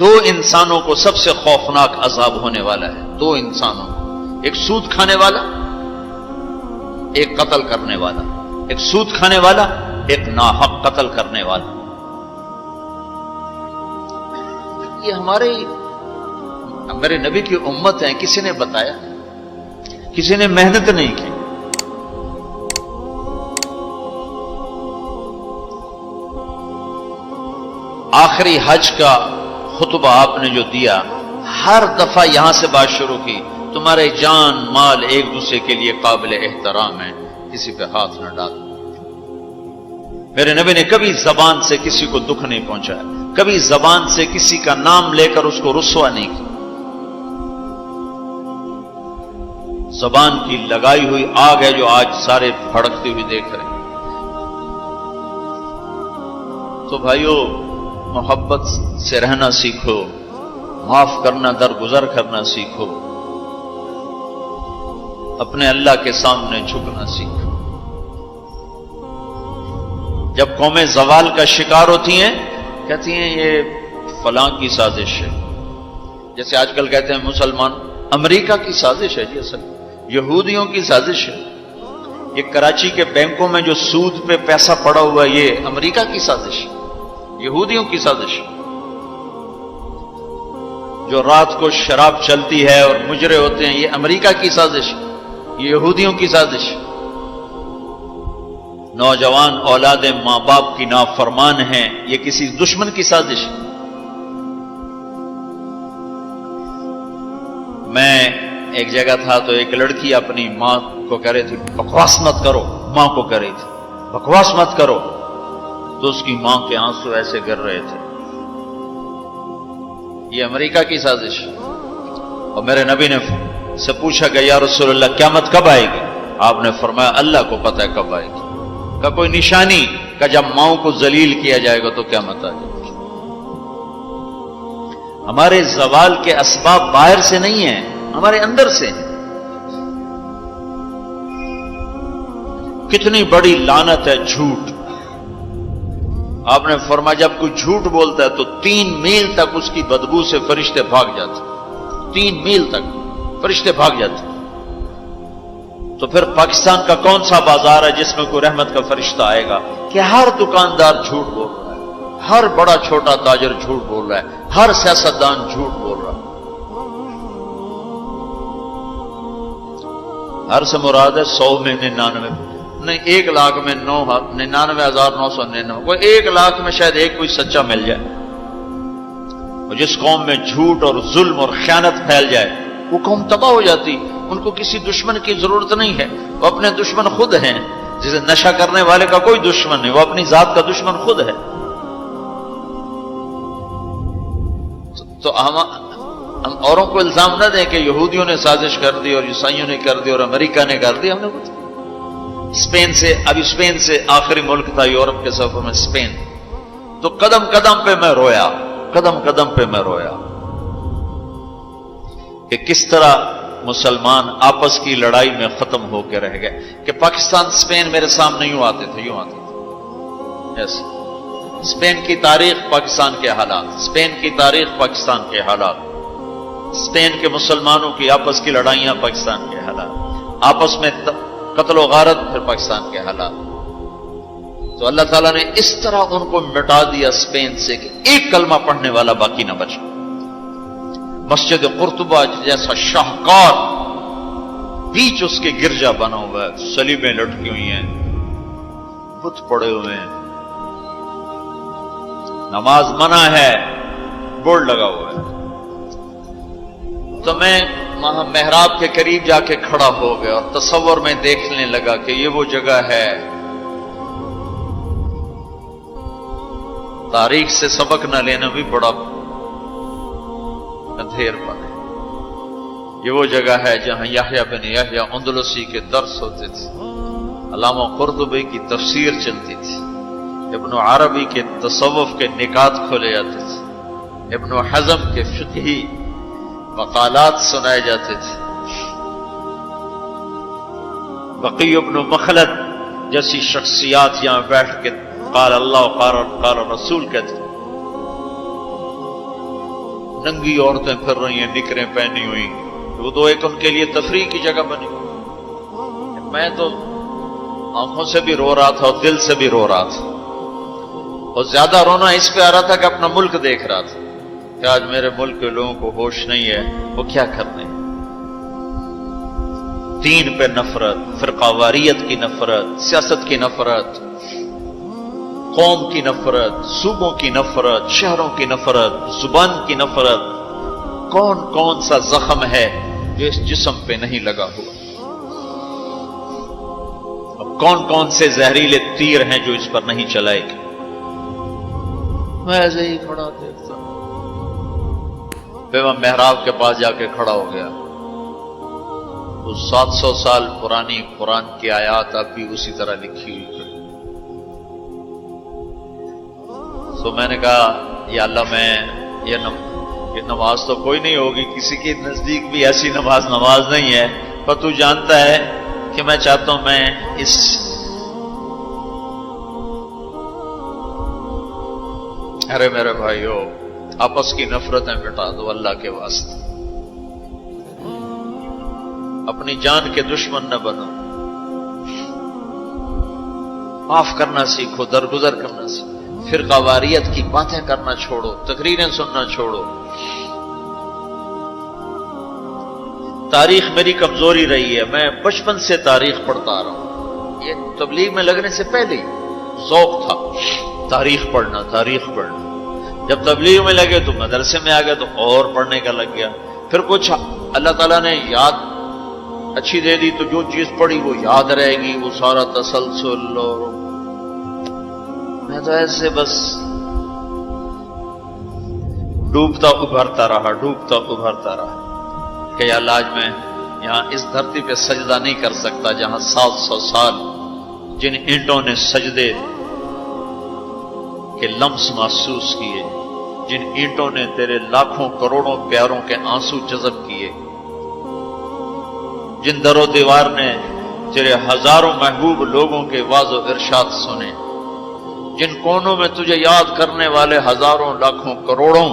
دو انسانوں کو سب سے خوفناک عذاب ہونے والا ہے، دو انسانوں کو، ایک سود کھانے والا، ایک قتل کرنے والا، ایک سود کھانے والا، ایک ناحق قتل کرنے والا۔ یہ ہمارے نبی کی امت ہے، کسی نے بتایا، کسی نے محنت نہیں کی۔ آخری حج کا خطبہ آپ نے جو دیا، ہر دفعہ یہاں سے بات شروع کی، تمہارے جان مال ایک دوسرے کے لیے قابل احترام ہے، کسی پہ ہاتھ نہ ڈال۔ میرے نبی نے کبھی زبان سے کسی کو دکھ نہیں پہنچایا، کبھی زبان سے کسی کا نام لے کر اس کو رسوا نہیں کیا۔ زبان کی لگائی ہوئی آگ ہے جو آج سارے بھڑکتی ہوئی دیکھ رہے ہیں۔ تو بھائیو، محبت سے رہنا سیکھو، معاف کرنا، درگزر کرنا سیکھو، اپنے اللہ کے سامنے جھکنا سیکھو۔ جب قومیں زوال کا شکار ہوتی ہیں، کہتی ہیں یہ فلاں کی سازش ہے، جیسے آج کل کہتے ہیں مسلمان، امریکہ کی سازش ہے، جی اصل یہودیوں کی سازش ہے۔ یہ کراچی کے بینکوں میں جو سود پہ پیسہ پڑا ہوا ہے، یہ امریکہ کی سازش ہے، یہودیوں کی سازش۔ جو رات کو شراب چلتی ہے اور مجرے ہوتے ہیں، یہ امریکہ کی سازش، یہ یہودیوں کی سازش۔ نوجوان اولاد ماں باپ کی نافرمان ہیں، یہ کسی دشمن کی سازش۔ میں ایک جگہ تھا تو ایک لڑکی اپنی ماں کو کہہ رہی تھی بکواس مت کرو، ماں کو کہہ رہی تھی بکواس مت کرو، تو اس کی ماں کے آنسو ایسے گر رہے تھے۔ یہ امریکہ کی سازش۔ اور میرے نبی نے سے پوچھا کہ یا رسول اللہ قیامت کب آئے گی؟ آپ نے فرمایا اللہ کو پتہ ہے کب آئے گی۔ کا کوئی نشانی کہ جب ماؤں کو ذلیل کیا جائے گا تو قیامت آ جائے گی۔ ہمارے زوال کے اسباب باہر سے نہیں ہیں، ہمارے اندر سے ہیں۔ کتنی بڑی لعنت ہے جھوٹ۔ آپ نے فرمایا جب کوئی جھوٹ بولتا ہے تو 3 میل تک اس کی بدبو سے فرشتے بھاگ جاتے، 3 میل تک فرشتے بھاگ جاتے۔ تو پھر پاکستان کا کون سا بازار ہے جس میں کوئی رحمت کا فرشتہ آئے گا؟ کہ ہر دکاندار جھوٹ بول رہا ہے، ہر بڑا چھوٹا تاجر جھوٹ بول رہا ہے، ہر سیاستدان جھوٹ بول رہا ہے۔ ہر سے مراد ہے 100 میں 99 نہیں، 1 لاکھ میں 99,999، کوئی 1 لاکھ میں شاید ایک کوئی سچا مل جائے۔ اور جس قوم میں جھوٹ اور ظلم اور خیانت پھیل جائے وہ قوم تباہ ہو جاتی۔ ان کو کسی دشمن کی ضرورت نہیں ہے، وہ اپنے دشمن خود ہیں۔ جسے نشہ کرنے والے کا کوئی دشمن نہیں، وہ اپنی ذات کا دشمن خود ہے۔ تو ہم اوروں کو الزام نہ دیں کہ یہودیوں نے سازش کر دی اور عیسائیوں نے کر دی اور امریکہ نے کر دی۔ ہم نے اسپین سے آخری ملک تھا یورپ کے سفر میں اسپین، تو قدم قدم پہ میں رویا کہ کس طرح مسلمان آپس کی لڑائی میں ختم ہو کے رہ گئے۔ کہ پاکستان اسپین میرے سامنے یوں آتے تھے یس۔ اسپین کی تاریخ، پاکستان کے حالات، اسپین کی تاریخ، پاکستان کے حالات، اسپین کے مسلمانوں کی آپس کی لڑائیاں، پاکستان کے حالات، آپس میں قتل و غارت، پھر پاکستان کے حالات۔ تو اللہ تعالیٰ نے اس طرح ان کو مٹا دیا اسپین سے کہ ایک کلمہ پڑھنے والا باقی نہ بچا۔ مسجد قرطبہ جیسا شاہکار بیچ اس کے گرجا بنا ہوا ہے، صلیبیں لٹکی ہوئی ہیں، بت پڑے ہوئے ہیں، نماز منع ہے، بورڈ لگا ہوا ہے۔ تو میں وہاں محراب کے قریب جا کے کھڑا ہو گیا اور تصور میں دیکھنے لگا کہ یہ وہ جگہ ہے تاریخ سے سبق نہ لینا بھی بڑا اندھیر پر ہے۔ یہ وہ جگہ ہے جہاں یحییٰ بن یحییٰ اندلسی کے درس ہوتے تھے، علامہ قرطبی کی تفسیر چلتی تھی، ابن عربی کے تصوف کے نکات کھولے جاتے تھے، ابن حزم کے فقہی مقالات سنائے جاتے تھے، بقی ابن مخلد جیسی شخصیات یہاں بیٹھ کے قال اللہ قال رسول کہتے۔ ننگی عورتیں پھر رہی ہیں نکریں پہنی ہوئی، وہ تو ایک ان کے لیے تفریح کی جگہ بنی۔ میں تو آنکھوں سے بھی رو رہا تھا اور دل سے بھی رو رہا تھا، اور زیادہ رونا اس پہ آ رہا تھا کہ اپنا ملک دیکھ رہا تھا کہ آج میرے ملک کے لوگوں کو ہوش نہیں ہے، وہ کیا کرنے۔ دین پہ نفرت، فرقہ واریت کی نفرت، سیاست کی نفرت، قوم کی نفرت، صوبوں کی نفرت، شہروں کی نفرت، زبان کی نفرت، کون کون سا زخم ہے جو اس جسم پہ نہیں لگا ہوا، اب کون کون سے زہریلے تیر ہیں جو اس پر نہیں چلائے گے۔ میں ایسے ہی کھڑا دیکھتا پھر میں محراب کے پاس جا کے کھڑا ہو گیا، تو 700 سال پرانی قرآن کی آیات اب بھی اسی طرح لکھی ہوئی تھی۔ تو میں نے کہا یا اللہ، میں یہ نماز تو کوئی نہیں ہوگی، کسی کے نزدیک بھی ایسی نماز نہیں ہے، پر تو جانتا ہے کہ میں چاہتا ہوں میں اس ارے میرے بھائیو، آپس کی نفرتیں مٹا دو اللہ کے واسطے، اپنی جان کے دشمن نہ بنو، معاف کرنا سیکھو، درگزر کرنا سیکھو، فرقہ واریت کی باتیں کرنا چھوڑو، تقریریں سننا چھوڑو۔ تاریخ میری کمزوری رہی ہے، میں بچپن سے تاریخ پڑھتا آ رہا ہوں، یہ تبلیغ میں لگنے سے پہلے ہی ذوق تھا تاریخ پڑھنا۔ جب تبلیغ میں لگے تو مدرسے میں آ گیا تو اور پڑھنے کا لگ گیا، پھر کچھ اللہ تعالیٰ نے یاد اچھی دے دی تو جو چیز پڑھی وہ یاد رہے گی، وہ سارا تسلسل، اور میں تو ایسے بس ڈوبتا ابھرتا رہا کہ یا اللہ، آج میں یہاں اس دھرتی پہ سجدہ نہیں کر سکتا جہاں 700 سال جن اینٹوں نے سجدے کے لمس محسوس کیے، جن اینٹوں نے تیرے لاکھوں کروڑوں پیاروں کے آنسو جذب کیے، جن در و دیوار نے تیرے ہزاروں محبوب لوگوں کے واز و ارشاد سنے، جن کونوں میں تجھے یاد کرنے والے ہزاروں لاکھوں کروڑوں،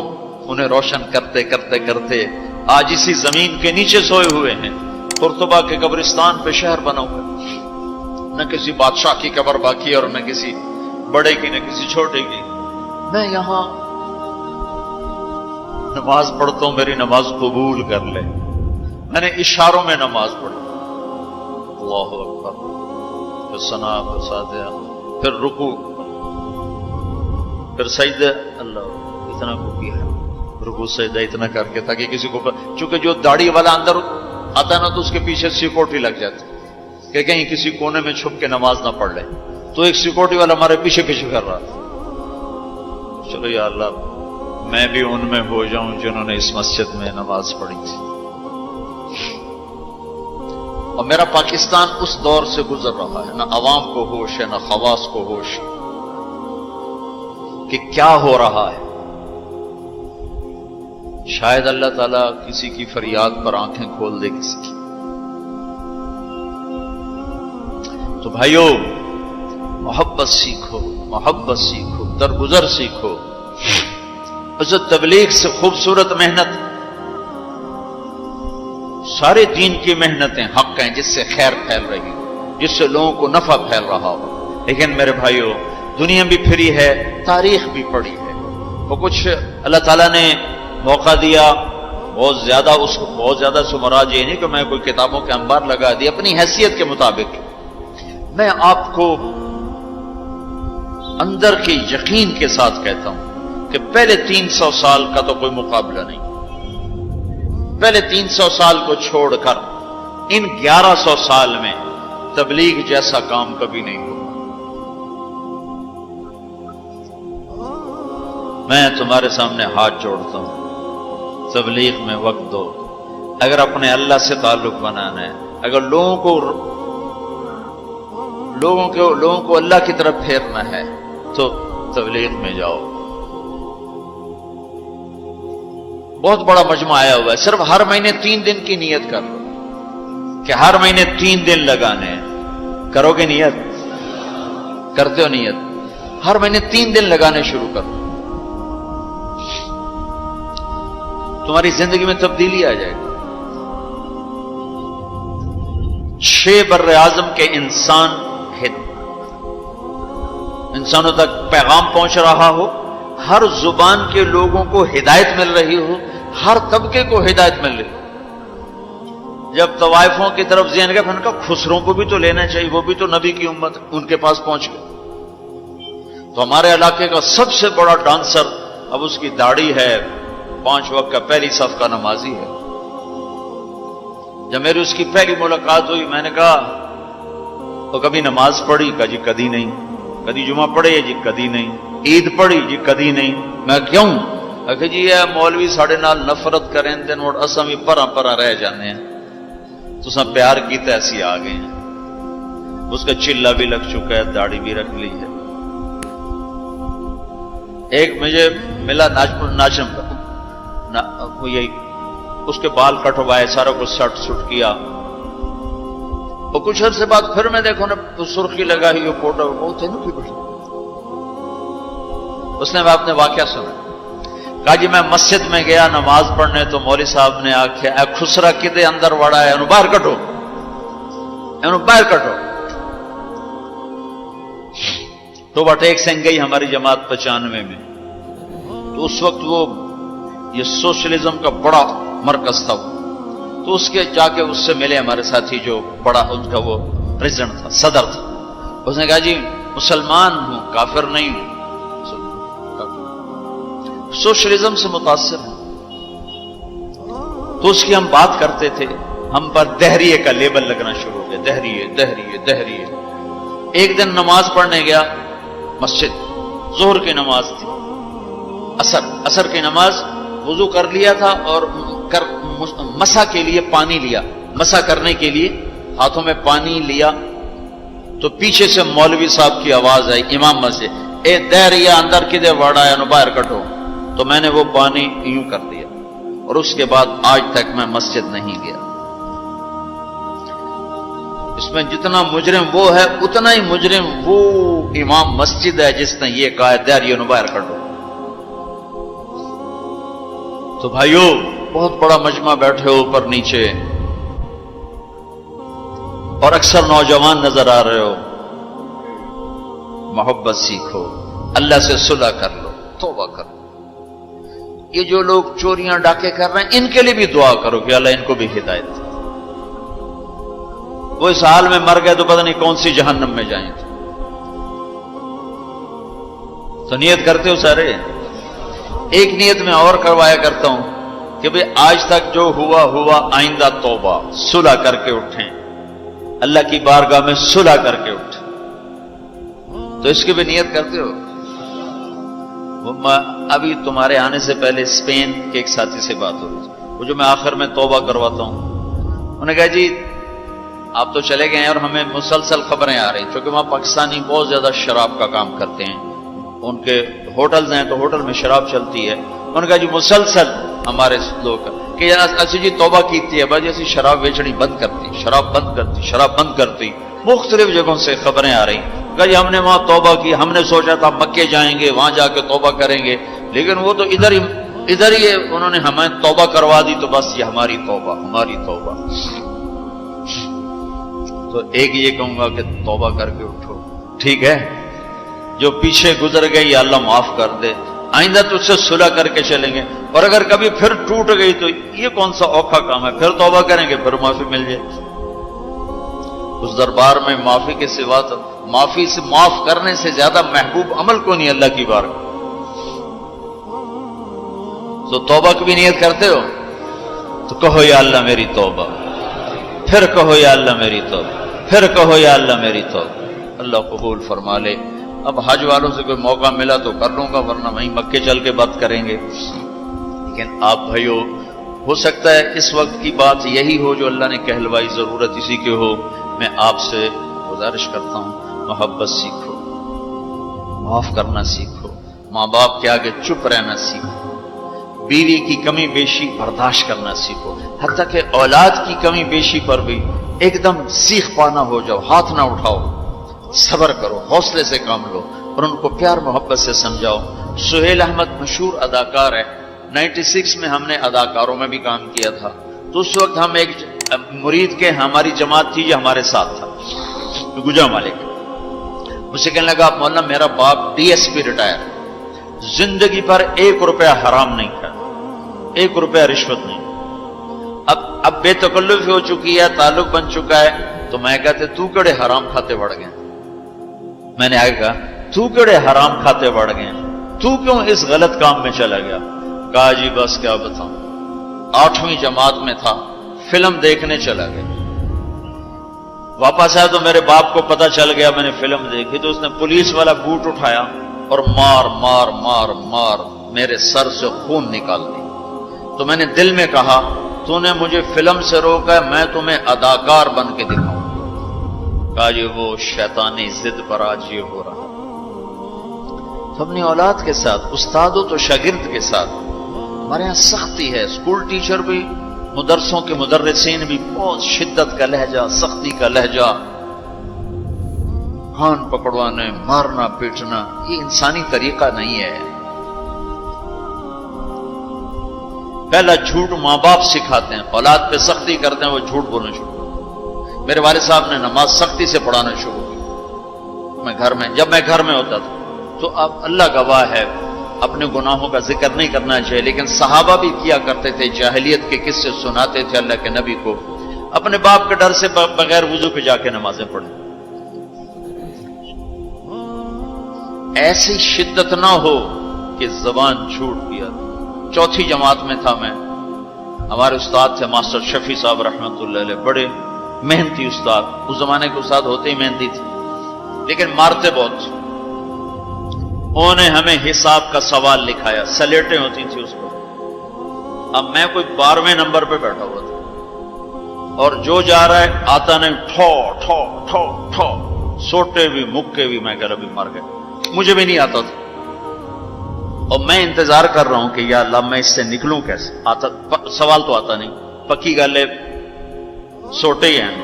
انہیں روشن کرتے کرتے کرتے آج اسی زمین کے نیچے سوئے ہوئے ہیں، قرطبہ کے قبرستان پہ شہر بنا ہوا ہے، نہ کسی بادشاہ کی قبر باقی اور نہ کسی بڑے کی نہ کسی چھوٹے کی۔ میں یہاں نماز پڑھتا ہوں، میری نماز قبول کر لے۔ میں نے اشاروں میں نماز پڑھی، اللہ اکبر، پھر ثنا، پھر سجدہ، پھر رکوع، پھر سجدہ، اللہ اتنا کو کیا، رکوع سجدہ اتنا کر کے تاکہ کسی کو، چونکہ جو داڑھی والا اندر آتا نا تو اس کے پیچھے سیکورٹی لگ جاتی کہ کہیں کسی کونے میں چھپ کے نماز نہ پڑھ لے، تو ایک سیکورٹی والا ہمارے پیچھے کر رہا تھا۔ چلو یا اللہ، میں بھی ان میں ہو جاؤں جنہوں نے اس مسجد میں نماز پڑھی تھی۔ اور میرا پاکستان اس دور سے گزر رہا ہے، نہ عوام کو ہوش ہے نہ خواص کو ہوش کہ کیا ہو رہا ہے۔ شاید اللہ تعالیٰ کسی کی فریاد پر آنکھیں کھول دے کسی کی۔ تو بھائیو، محبت سیکھو، درگزر سیکھو۔ عزت تبلیغ سے خوبصورت محنت، سارے دین کی محنتیں حق ہیں جس سے خیر پھیل رہی، جس سے لوگوں کو نفع پھیل رہا ہو، لیکن میرے بھائیو، دنیا بھی پھری ہے، تاریخ بھی پڑھی ہے، وہ کچھ اللہ تعالیٰ نے موقع دیا، بہت زیادہ سے مراد یہ نہیں کہ میں کوئی کتابوں کے انبار لگا دی، اپنی حیثیت کے مطابق میں آپ کو اندر کے یقین کے ساتھ کہتا ہوں کہ پہلے 300 سال کا تو کوئی مقابلہ نہیں، پہلے 300 سال کو چھوڑ کر ان 1100 سال میں تبلیغ جیسا کام کبھی نہیں ہوا۔ میں تمہارے سامنے ہاتھ جوڑتا ہوں، تبلیغ میں وقت دو۔ اگر اپنے اللہ سے تعلق بنانا ہے، اگر لوگوں کو اللہ کی طرف پھیرنا ہے تو تبلیغ میں جاؤ۔ بہت بڑا مجمع آیا ہوا ہے، صرف ہر مہینے 3 دن کی نیت کر لو کہ ہر مہینے 3 دن لگانے ہیں۔ کرو گے نیت؟ کرتے ہو نیت؟ ہر مہینے 3 دن لگانے شروع کرو۔ تمہاری زندگی میں تبدیلی آ جائے گی. 6 بر اعظم کے انسانوں تک پیغام پہنچ رہا ہو، ہر زبان کے لوگوں کو ہدایت مل رہی ہو، ہر طبقے کو ہدایت مل رہی ہو. جب طوائفوں کی طرف ذہن گیا، ان کا خسروں کو بھی تو لینا چاہیے، وہ بھی تو نبی کی امت، ان کے پاس پہنچ گئے. تو ہمارے علاقے کا سب سے بڑا ڈانسر اب اس کی داڑھی ہے، 5 وقت کا پہلی صف کا نمازی ہے. جب میری اس کی پہلی ملاقات ہوئی، میں نے کہا تو کبھی نماز پڑھی؟ کہا جی کدی نہیں. کدی جمعہ پڑھے؟ جی کدی نہیں. عید پڑھی؟ جی کدی نہیں. میں کیوں؟ کہ جی یہ مولوی ساڑھے نال نفرت کریں دن اور اساں بھی پرا رہ جانے ہیں، تو سب پیار کیتا ایسی آ گئے ہیں. اس کا چلا بھی لگ چکا ہے، داڑھی بھی رکھ لی ہے. ایک مجھے ملا ناچم یہی اس کے بال کٹوائے، سارا کچھ سٹ کیا، اور کچھ عرصے بعد پھر میں دیکھو نا سرخی لگائی ہو، فوٹو بہت ہے نا. اس نے اپنے واقعہ سنا. کہا جی میں مسجد میں گیا نماز پڑھنے، تو مولوی صاحب نے آخیا اے خسرا کدے اندر وڑا ہے، انہوں باہر کٹو، انہوں باہر کٹو. تو ٹیک سنگھ گئی ہماری جماعت 95 میں. تو اس وقت وہ یہ سوشلزم کا بڑا مرکز تھا. تو اس کے جا کے اس سے ملے ہمارے ساتھی، جو بڑا ان کا وہ پریزیڈنٹ تھا، صدر تھا. اس نے کہا جی مسلمان ہوں، کافر نہیں ہوں، سوشلزم سے متاثر ہیں. تو اس کی ہم بات کرتے تھے، ہم پر دہریے کا لیبل لگنا شروع ہو گیا، دہریے دہریے دہریے. ایک دن نماز پڑھنے گیا مسجد، ظہر کی نماز تھی، عصر کی نماز، وضو کر لیا تھا اور مسح کے لیے پانی لیا، مسح کرنے کے لیے ہاتھوں میں پانی لیا. تو پیچھے سے مولوی صاحب کی آواز آئی امام مسجد، اے دہریہ اندر کدے وڑا ہے، نو باہر کٹو. تو میں نے وہ پانی یوں کر دیا، اور اس کے بعد آج تک میں مسجد نہیں گیا. اس میں جتنا مجرم وہ ہے، اتنا ہی مجرم وہ امام مسجد ہے جس نے یہ کہا ہے دہریہ نو باہر کٹو. تو بھائیو بہت بڑا مجمع بیٹھے ہو اوپر نیچے، اور اکثر نوجوان نظر آ رہے ہو. محبت سیکھو، اللہ سے صلح کر لو، توبہ کرو. یہ جو لوگ چوریاں ڈاکے کر رہے ہیں، ان کے لیے بھی دعا کرو کہ اللہ ان کو بھی ہدایت دے. وہ اس حال میں مر گئے تو پتہ نہیں کون سی جہنم میں جائیں گے. تو نیت کرتے ہو سارے؟ ایک نیت میں اور کروایا کرتا ہوں کہ بھئی آج تک جو ہوا آئندہ توبہ، صلح کر کے اٹھیں، اللہ کی بارگاہ میں صلح کر کے اٹھیں. تو اس کی بھی نیت کرتے ہو؟ ابھی تمہارے آنے سے پہلے اسپین کے ایک ساتھی سے بات ہو رہی تھی، وہ جو میں آخر میں توبہ کرواتا ہوں. انہوں نے کہا جی آپ تو چلے گئے ہیں اور ہمیں مسلسل خبریں آ رہی ہیں، چونکہ وہاں پاکستانی بہت زیادہ شراب کا کام کرتے ہیں، ان کے ہوٹلز ہیں تو ہوٹل میں شراب چلتی ہے. انہوں نے کہا جی مسلسل ہمارے لوگ کہ اسی جی توبہ کیتی ہے، بھائی اسی شراب بیچنی بند کرتی، شراب بند کرتی. مختلف جگہوں سے خبریں آ رہی. کہا جی ہم نے وہاں توبہ کی، ہم نے سوچا تھا مکے جائیں گے، وہاں جا کے توبہ کریں گے، لیکن وہ تو ادھر ہی انہوں نے ہمیں توبہ کروا دی. تو بس یہ ہماری توبہ. تو ایک یہ کہوں گا کہ توبہ کر کے اٹھو، ٹھیک ہے؟ جو پیچھے گزر گئی اللہ معاف کر دے، آئندہ تو اس سے صلح کر کے چلیں گے. اور اگر کبھی پھر ٹوٹ گئی تو یہ کون سا اوکھا کام ہے، پھر توبہ کریں گے، پھر معافی مل جائے. اس دربار میں معافی کے سوا تو معافی سے معاف کرنے سے زیادہ محبوب عمل کو نہیں اللہ کی بارگاہ. تو توبہ کی بھی نیت کرتے ہو تو کہو یا اللہ میری توبہ، پھر کہو یا اللہ میری توبہ، پھر کہو یا اللہ میری توبہ. اللہ قبول فرما لے. اب حج والوں سے کوئی موقع ملا تو کر لوں گا، ورنہ وہیں مکے چل کے بات کریں گے. لیکن آپ بھائیو، ہو سکتا ہے اس وقت کی بات یہی ہو جو اللہ نے کہلوائی، ضرورت اسی کی ہو. میں آپ سے گزارش کرتا ہوں محبت سیکھو، معاف کرنا سیکھو، ماں باپ کے آگے چپ رہنا سیکھو، بیوی کی کمی بیشی برداشت کرنا سیکھو، حتیٰ کہ اولاد کی کمی بیشی پر بھی ایک دم سیخ پانا ہو جاؤ، ہاتھ نہ اٹھاؤ، صبر کرو، حوصلے سے کام لو اور ان کو پیار محبت سے سمجھاؤ. سہیل احمد مشہور اداکار ہے، 96 میں ہم نے اداکاروں میں بھی کام کیا تھا، تو اس وقت ہم ایک مرید کے ہماری جماعت تھی جو ہمارے ساتھ تھا، گجرا مالک، مجھے کہنے لگا مولانا میرا باپ ڈی ایس پی ریٹائر، زندگی پر 1 روپیہ حرام نہیں کھایا، 1 روپیہ رشوت نہیں، اب بے تکلف ہو چکی ہے، تعلق بن چکا ہے، تو میں کہتے تو کڑے حرام کھاتے بڑھ گئے، میں نے آگے کہا تو کڑے حرام کھاتے بڑھ گئے، تو کیوں اس غلط کام میں چلا گیا؟ کہا جی بس کیا بتاؤں، 8ویں جماعت میں تھا، فلم دیکھنے چلا گیا، واپس آیا تو میرے باپ کو پتا چل گیا میں نے فلم دیکھی، تو اس نے پولیس والا بوٹ اٹھایا اور مار مار مار مار میرے سر سے خون نکال دی، تو میں نے دل میں کہا تو نے مجھے فلم سے روکا، میں تمہیں اداکار بن کے دکھاؤں۔ کہا جی وہ شیطانی ضد پر آج یہ ہو رہا، تو اپنی اولاد کے ساتھ، استادوں تو شاگرد کے ساتھ ہمارے یہاں سختی ہے، اسکول ٹیچر بھی، مدرسوں کے مدرسین بھی بہت شدت کا لہجہ، سختی کا لہجہ، کان پکڑوانے، مارنا پیٹنا، یہ انسانی طریقہ نہیں ہے۔ پہلا جھوٹ ماں باپ سکھاتے ہیں، اولاد پہ سختی کرتے ہیں، وہ جھوٹ بولنا شروع کرتے ہیں۔ میرے والد صاحب نے نماز سختی سے پڑھانا شروع کی، جب میں گھر میں ہوتا تھا، تو اب اللہ گواہ ہے اپنے گناہوں کا ذکر نہیں کرنا چاہیے، لیکن صحابہ بھی کیا کرتے تھے، جاہلیت کے قصے سناتے تھے اللہ کے نبی کو، اپنے باپ کے ڈر سے بغیر وضو کے جا کے نمازیں پڑھیں۔ ایسی شدت نہ ہو کہ زبان چھوٹ گیا۔ 4تھی جماعت میں تھا میں، ہمارے استاد تھے ماسٹر شفیع صاحب رحمۃ اللہ علیہ، بڑے محنتی استاد، اس زمانے کے استاد ہوتے ہی محنتی تھے، لیکن مارتے بہت۔ انہوں نے ہمیں حساب کا سوال لکھایا، سلیٹیں ہوتی تھیں اس پر، اب میں کوئی 12ویں نمبر پہ بیٹھا ہوا تھا، اور جو جا رہا ہے آتا نہیں، ٹھو ٹھو ٹھو ٹھو، سوٹے بھی مکے بھی، میں کہہ رہا بھی مر گئے، مجھے بھی نہیں آتا تھا، اور میں انتظار کر رہا ہوں کہ یا اللہ میں اس سے نکلوں کیسے، سوال تو آتا نہیں، پکی گل ہے سوٹے ہی ہیں۔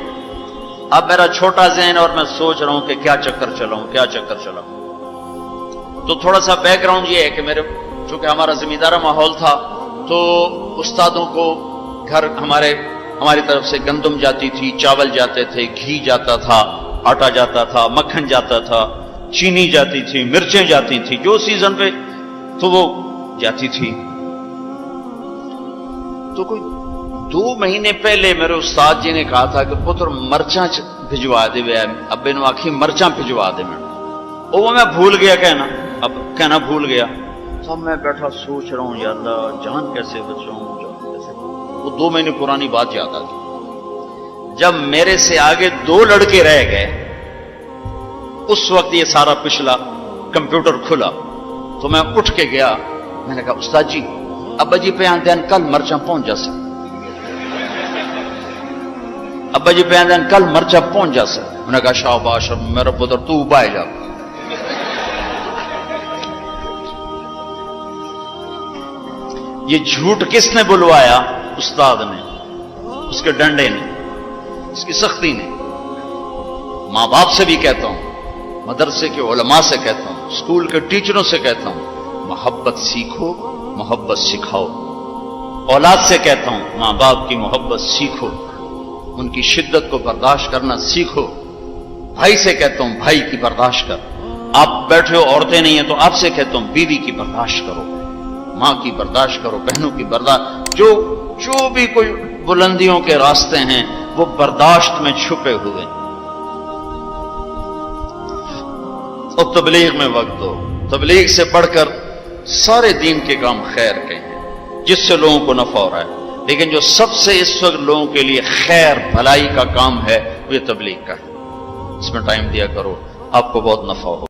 اب میرا چھوٹا ذہن اور میں سوچ رہا ہوں کہ کیا چکر چلاؤں، کیا چکر چلاؤں۔ تو تھوڑا سا بیک گراؤنڈ یہ ہے کہ میرے چونکہ ہمارا زمیندارہ ماحول تھا، تو استادوں کو گھر ہماری طرف سے گندم جاتی تھی، چاول جاتے تھے، گھی جاتا تھا، آٹا جاتا تھا، مکھن جاتا تھا، چینی جاتی تھی، مرچیں جاتی تھی، جو سیزن پہ تو وہ جاتی تھی۔ تو کوئی 2 مہینے پہلے میرے استاد جی نے کہا تھا کہ پتر مرچاں بھجوا دے، ابے نو آخی مرچاں بھجوا دے، وہ میں بھول گیا کہنا بھول گیا۔ تو میں بیٹھا سوچ رہا ہوں یا اللہ جان کیسے بچاؤں، جان کیسے، وہ 2 مہینے پرانی بات یاد آ گئی۔ جب میرے سے آگے 2 لڑکے رہ گئے، اس وقت یہ سارا پچھلا کمپیوٹر کھلا، تو میں اٹھ کے گیا، میں نے کہا استاد جی ابا جی پہ آندین کل مرچاں پہنچ جا سکتے، ابا جی پہ آندین کل مرچاں پہنچ جا سکتے۔ میں نے کہا شاباش میرا پتر تو بائے جا۔ یہ جھوٹ کس نے بلوایا؟ استاد نے، اس کے ڈنڈے نے، اس کی سختی نے۔ ماں باپ سے بھی کہتا ہوں، مدرسے کے علماء سے کہتا ہوں، اسکول کے ٹیچروں سے کہتا ہوں، محبت سیکھو، محبت سکھاؤ۔ اولاد سے کہتا ہوں ماں باپ کی محبت سیکھو، ان کی شدت کو برداشت کرنا سیکھو۔ بھائی سے کہتا ہوں بھائی کی برداشت کر، آپ بیٹھے ہو عورتیں نہیں ہیں تو آپ سے کہتا ہوں بیوی کی برداشت کرو، ماں کی برداشت کرو، بہنوں کی برداشت، جو بھی کوئی بلندیوں کے راستے ہیں وہ برداشت میں چھپے ہوئے۔ اور تبلیغ میں وقت دو، تبلیغ سے بڑھ کر سارے دین کے کام خیر کے ہیں جس سے لوگوں کو نفع ہو رہا ہے، لیکن جو سب سے اس وقت لوگوں کے لیے خیر بھلائی کا کام ہے وہ یہ تبلیغ کا ہے، اس میں ٹائم دیا کرو، آپ کو بہت نفع ہو۔